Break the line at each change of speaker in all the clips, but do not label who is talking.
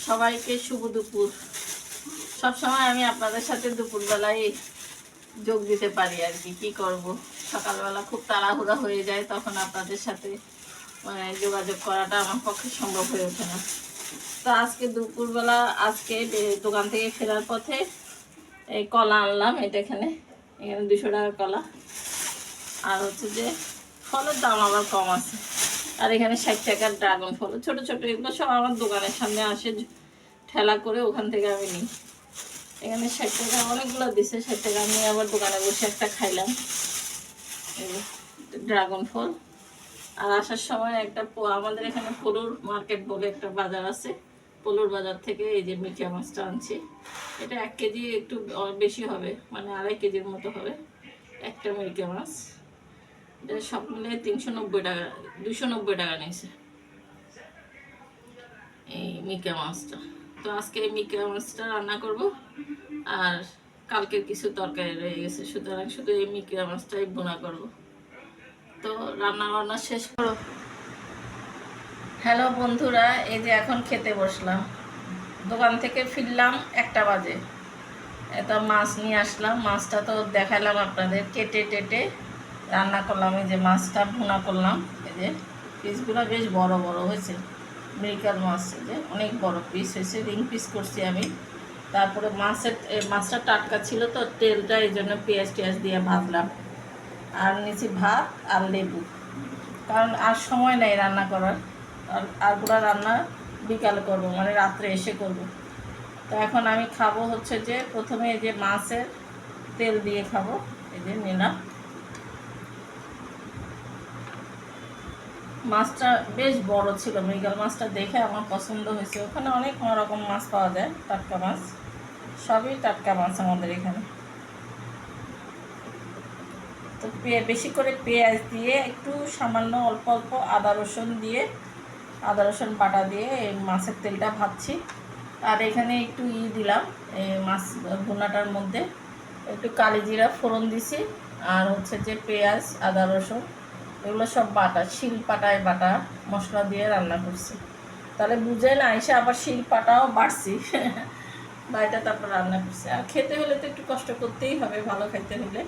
সবাইকে শুভ দুপুর। সবসময় আমি আপনাদের সাথে দুপুরবেলায় যোগ দিতে পারি আর কি করব। সকালবেলা খুব তাড়াহুড়া হয়ে যায়, তখন আপনাদের সাথে যোগাযোগ করাটা আমার পক্ষে সম্ভব হয়ে ওঠে না। তো আজকে দুপুরবেলা দোকান থেকে ফেরার পথে এই কলা আনলাম। এখানে 200 টাকার কলা। আর হচ্ছে যে ফলের দাম আবার কম আছে। আর এখানে 60 টাকার ড্রাগন ফল, ছোট ছোট, এগুলো সব আমার দোকানের সামনে আসে ঠেলা করে, ওখান থেকে আমি নিই। এখানে 60 টাকা অনেকগুলো দিছে। 60 টাকা আমি আবার দোকানে বসে একটা খাইলাম ড্রাগন ফল। আর আসার সময় আমাদের এখানে পলুর মার্কেট বলে একটা বাজার আছে, পলুর বাজার থেকে এই যে মিঠা মাছটা আনছি। এটা 1 কেজি একটু বেশি হবে, মানে 2.5 কেজির মতো হবে একটা মিরকে মাছ। এটা সব মিলে 390 টাকা, 290 টাকা নিয়েছে এই মিরকে মাছটা। তো আজকে এই মিরকে মাছটা রান্না করব, আর কালকের কিছু তরকারি রয়ে গেছে, সুতরাং শুধু এই মিরকে মাছটাই বোনা করব। তো রান্না শেষ করো। হ্যালো বন্ধুরা, এই যে এখন খেতে বসলাম। দোকান থেকে ফিরলাম 1টা বাজে। এটা মাছ নিয়ে আসলাম। মাছটা তো দেখালাম আপনাদের, কেটে টেটে রান্না করলাম। এই যে মাছটা ভুনা করলাম। এই যে পিসগুলো বেশ বড় বড় হয়েছে। মৃগেল মাছ যে অনেক বড় পিস হয়েছে, রিং পিস করছি আমি। তারপরে মাছটা টাটকা ছিল তো, তেলটা এই জন্য পেঁয়াজ টিয়াজ দিয়ে ভাজলাম। আর নিচে ভাত আর লেবু, কারণ আর সময় নেই রান্না করার। আরগুলা রান্না বিকালে করবো, মানে রাত্রে এসে করব। তো এখন আমি খাবো হচ্ছে যে প্রথমে এই যে মাছের তেল দিয়ে খাবো। এই যে নিলাম মাছটা, বেশ বড় ছিল। মৃগেল মাছটা দেখে আমার পছন্দ হয়েছে। ওখানে অনেক রকম মাছ পাওয়া যায়, টাটকা মাছ, সবই টাটকা মাছ আমাদের এখানে। তো বেশি করে পেঁয়াজ দিয়ে, একটু সামান্য অল্প অল্প আদা রসুন বাটা দিয়ে এই মাছের তেলটা ভাজছি। আর এখানে একটু দিলাম এই মাছ ভুনাটার মধ্যে, একটু কালি জিরা ফোড়ন দিছি। আর হচ্ছে যে পেঁয়াজ আদা রসুন এগুলো সব বাটা, শিল পাটায় বাটা মশলা দিয়ে রান্না করছি। তাহলে বুঝেন আইসা আবার শিল পাটাও বাড়ছি বাড়িটা, তারপর রান্না করছি। আর খেতে হলে তো একটু কষ্ট করতেই হবে, ভালো খাইতে হলে।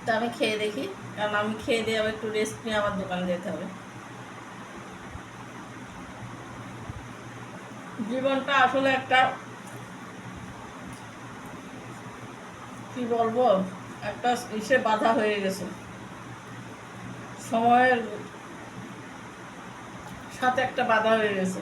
তো আমি খেয়ে দেখি, কারণ আমি খেয়ে দিয়ে আবার একটু রেস্ট নিয়ে আমার দোকানে যেতে হবে। জীবনটা আসলে একটা, কি বলবো, একটা বাধা হয়ে গেছে। সময়ের সাথে একটা বাধা হয়ে গেছে।